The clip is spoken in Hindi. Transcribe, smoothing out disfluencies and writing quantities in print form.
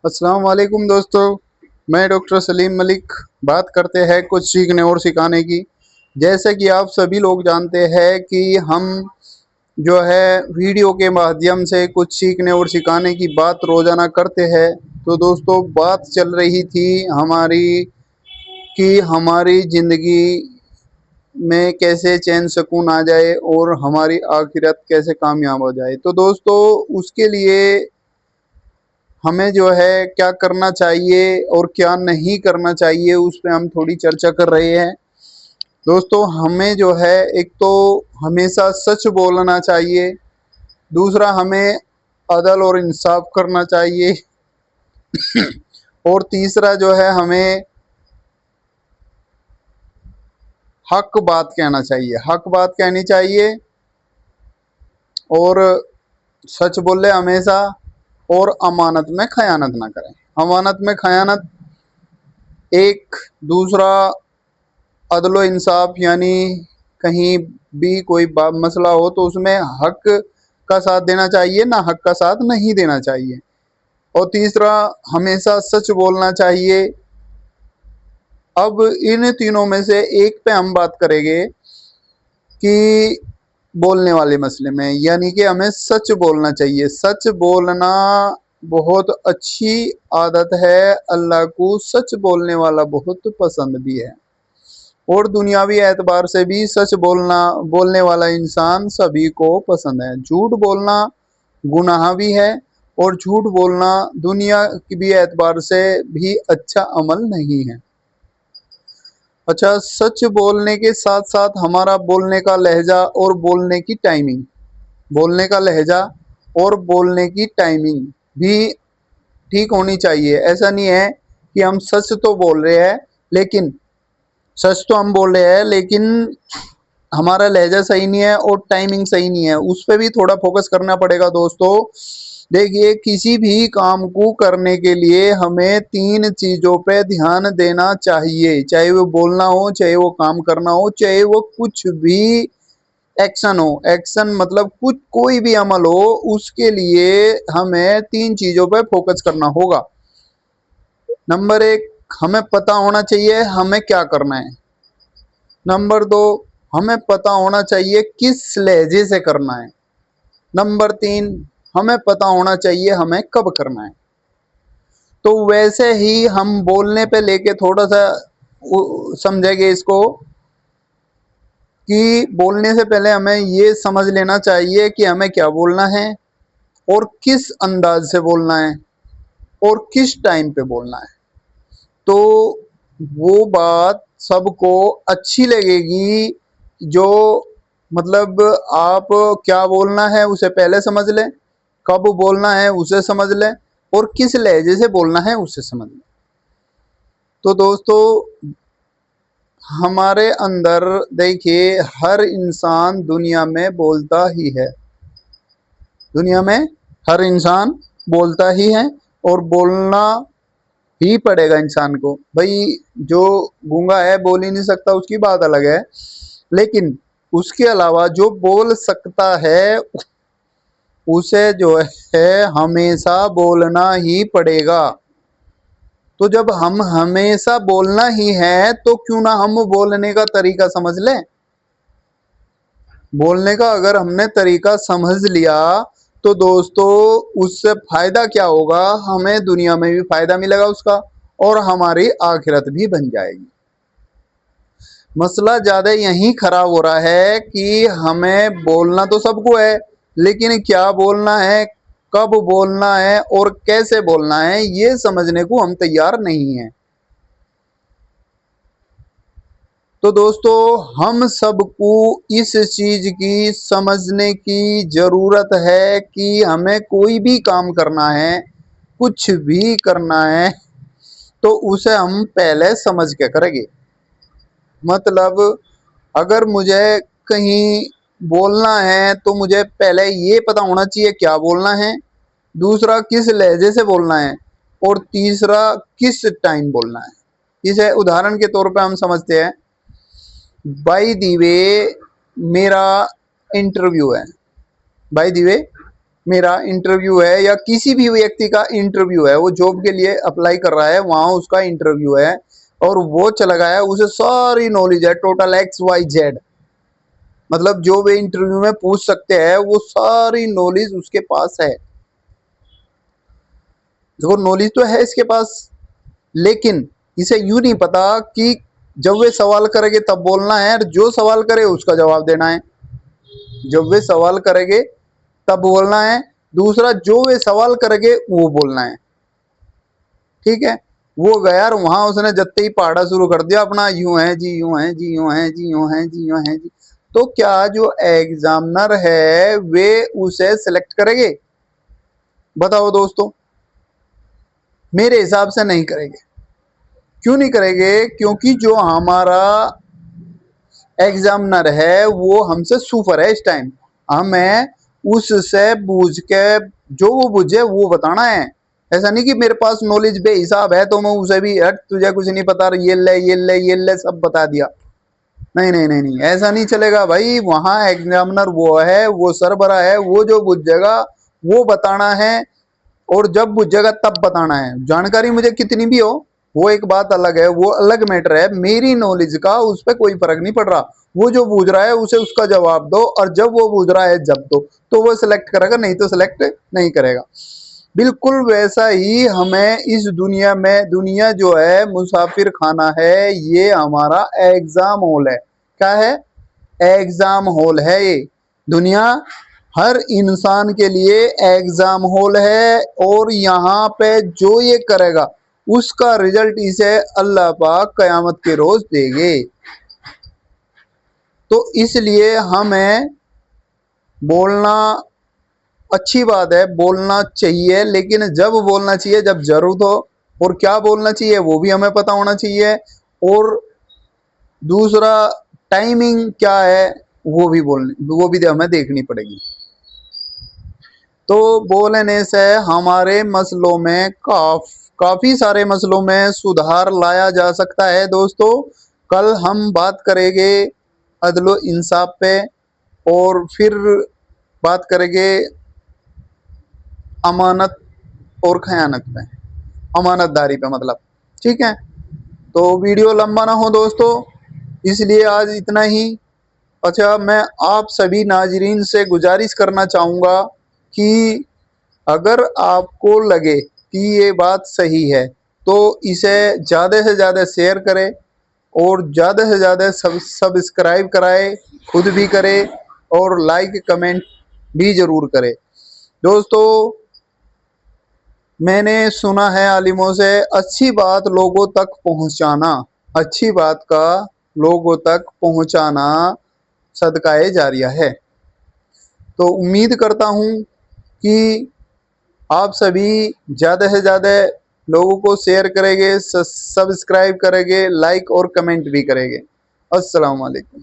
अस्सलाम वालेकुम दोस्तों। मैं डॉक्टर सलीम मलिक बात करते हैं कुछ सीखने और सिखाने की। जैसे कि आप सभी लोग जानते हैं कि हम जो है वीडियो के माध्यम से कुछ सीखने और सिखाने की बात रोजाना करते हैं। तो दोस्तों, बात चल रही थी हमारी कि हमारी ज़िंदगी में कैसे चैन सुकून आ जाए और हमारी आखिरत कैसे कामयाब हो जाए। तो दोस्तों, उसके लिए हमें जो है क्या करना चाहिए और क्या नहीं करना चाहिए, उस पे हम थोड़ी चर्चा कर रहे हैं। दोस्तों, हमें जो है एक तो हमेशा सच बोलना चाहिए। दूसरा, हमें अदल और इंसाफ करना चाहिए। और तीसरा जो है, हमें हक बात कहना चाहिए, हक बात कहनी चाहिए। और सच बोले हमेशा। और अमानत में खयानत ना करें। अमानत में खयानत एक। दूसरा, अदलो इंसाफ, यानी कहीं भी कोई मसला हो तो उसमें हक का साथ देना चाहिए, ना हक का साथ नहीं देना चाहिए। और तीसरा, हमेशा सच बोलना चाहिए। अब इन तीनों में से एक पे हम बात करेंगे कि बोलने वाले मसले में, यानी कि हमें सच बोलना चाहिए। सच बोलना बहुत अच्छी आदत है। अल्लाह को सच बोलने वाला बहुत पसंद भी है। और दुनियावी एतबार से भी सच बोलने वाला इंसान सभी को पसंद है। झूठ बोलना गुनाह भी है, और झूठ बोलना दुनिया की भी एतबार से भी अच्छा अमल नहीं है। अच्छा, सच बोलने के साथ साथ हमारा बोलने का लहजा और बोलने की टाइमिंग, बोलने का लहजा और बोलने की टाइमिंग भी ठीक होनी चाहिए। ऐसा नहीं है कि हम सच तो बोल रहे हैं, लेकिन सच तो हम बोल रहे हैं लेकिन हमारा लहजा सही नहीं है और टाइमिंग सही नहीं है। उस पे भी थोड़ा फोकस करना पड़ेगा दोस्तों। देखिए, किसी भी काम को करने के लिए हमें तीन चीजों पे ध्यान देना चाहिए, चाहे वो बोलना हो, चाहे वो काम करना हो, चाहे वो कुछ भी एक्शन हो। एक्शन मतलब कुछ कोई भी अमल हो, उसके लिए हमें तीन चीजों पे फोकस करना होगा। नंबर एक, हमें पता होना चाहिए हमें क्या करना है। नंबर दो, हमें पता होना चाहिए किस लहजे से करना है। नंबर तीन, हमें पता होना चाहिए हमें कब करना है। तो वैसे ही हम बोलने पे लेके थोड़ा सा समझेंगे इसको कि बोलने से पहले हमें ये समझ लेना चाहिए कि हमें क्या बोलना है और किस अंदाज से बोलना है और किस टाइम पे बोलना है। तो वो बात सबको अच्छी लगेगी। जो मतलब आप क्या बोलना है उसे पहले समझ लें, कब बोलना है उसे समझ लें, और किस लहजे से बोलना है उसे समझ लें। तो दोस्तों, हमारे अंदर देखिए, हर इंसान दुनिया में बोलता ही है। दुनिया में हर इंसान बोलता ही है, और बोलना ही पड़ेगा इंसान को। भाई, जो गूंगा है बोल ही नहीं सकता, उसकी बात अलग है। लेकिन उसके अलावा जो बोल सकता है उसे जो है हमेशा बोलना ही पड़ेगा। तो जब हम हमेशा बोलना ही है तो क्यों ना हम बोलने का तरीका समझ लें। बोलने का अगर हमने तरीका समझ लिया तो दोस्तों, उससे फायदा क्या होगा, हमें दुनिया में भी फायदा मिलेगा उसका, और हमारी आखिरत भी बन जाएगी। मसला ज्यादा यहीं खराब हो रहा है कि हमें बोलना तो सबको है, लेकिन क्या बोलना है, कब बोलना है और कैसे बोलना है, ये समझने को हम तैयार नहीं हैं। तो दोस्तों, हम सबको इस चीज की समझने की जरूरत है कि हमें कोई भी काम करना है, कुछ भी करना है, तो उसे हम पहले समझ के करेंगे। मतलब अगर मुझे कहीं बोलना है तो मुझे पहले ये पता होना चाहिए क्या बोलना है, दूसरा किस लहजे से बोलना है, और तीसरा किस टाइम बोलना है। इसे उदाहरण के तौर पे हम समझते हैं। बाय द वे, मेरा इंटरव्यू है। बाय द वे, मेरा इंटरव्यू है या किसी भी व्यक्ति का इंटरव्यू है, वो जॉब के लिए अप्लाई कर रहा है, वहां उसका इंटरव्यू है और वो चला गया, उसे सारी नॉलेज है, टोटल XYZ, मतलब जो वे इंटरव्यू में पूछ सकते हैं वो सारी नॉलेज उसके पास है। देखो नॉलेज तो है इसके पास, लेकिन इसे यूं नहीं पता कि जब वे सवाल करेंगे तब बोलना है और जो सवाल करे उसका जवाब देना है। जब वे सवाल करेंगे तब बोलना है, दूसरा जो वे सवाल करेंगे वो बोलना है। ठीक है, वो गया और वहां उसने जत्ते ही पहाड़ा शुरू कर दिया अपना, यूं है जी, यूं है जी, यूं है जी, यूं है जी, यूं है जी। तो क्या जो एग्जामिनर है वे उसे सिलेक्ट करेंगे? बताओ दोस्तों, मेरे हिसाब से नहीं करेंगे। क्यों नहीं करेंगे? क्योंकि जो हमारा एग्जामिनर है वो हमसे सुपर है इस टाइम, हमें उससे पूछ के जो वो बुझे वो बताना है। ऐसा नहीं कि मेरे पास नॉलेज बेहिसाब है तो मैं उसे भी हट तुझे कुछ नहीं पता, ये ले ये ले ये ले सब बता दिया। नहीं नहीं नहीं नहीं, ऐसा नहीं चलेगा भाई। वहां एग्जामिनर वो है, वो सरबरा है, वो जो बुझेगा वो बताना है और जब बुझेगा तब बताना है। जानकारी मुझे कितनी भी हो वो एक बात अलग है, वो अलग मैटर है। मेरी नॉलेज का उस पर कोई फर्क नहीं पड़ रहा। वो जो पूछ रहा है उसे उसका जवाब दो और जब वो पूछ रहा है जब दो, तो वो सिलेक्ट करेगा, नहीं तो सिलेक्ट नहीं करेगा। बिल्कुल वैसा ही हमें इस दुनिया में, दुनिया जो है मुसाफिर खाना है, ये हमारा एग्जाम हॉल है। क्या है? एग्जाम हॉल है ये दुनिया, हर इंसान के लिए एग्जाम हॉल है। और यहाँ पे जो ये करेगा उसका रिजल्ट इसे अल्लाह पाक कयामत के रोज देंगे। तो इसलिए हमें बोलना अच्छी बात है, बोलना चाहिए, लेकिन जब बोलना चाहिए जब जरूरत हो, और क्या बोलना चाहिए वो भी हमें पता होना चाहिए। और दूसरा टाइमिंग क्या है वो भी हमें देखनी पड़ेगी। तो बोलने से हमारे मसलों में काफी सारे मसलों में सुधार लाया जा सकता है दोस्तों। कल हम बात करेंगे अदलो इंसाफ पे, और फिर बात करेंगे अमानत और खयानत पे, अमानतदारी पे मतलब। ठीक है, तो वीडियो लंबा ना हो दोस्तों, इसलिए आज इतना ही। अच्छा, मैं आप सभी नाजरीन से गुजारिश करना चाहूँगा कि अगर आपको लगे कि ये बात सही है तो इसे ज़्यादा से ज़्यादा शेयर करें और ज़्यादा से ज़्यादा सब्सक्राइब कराए, खुद भी करे और लाइक कमेंट भी ज़रूर करे। दोस्तों, मैंने सुना है आलिमों से, अच्छी बात लोगों तक पहुंचाना, अच्छी बात का लोगों तक पहुंचाना सदकाए जारिया है। तो उम्मीद करता हूं कि आप सभी ज़्यादा से ज़्यादा लोगों को शेयर करेंगे, सब्सक्राइब करेंगे, लाइक और कमेंट भी करेंगे। अस्सलाम वालेकुम।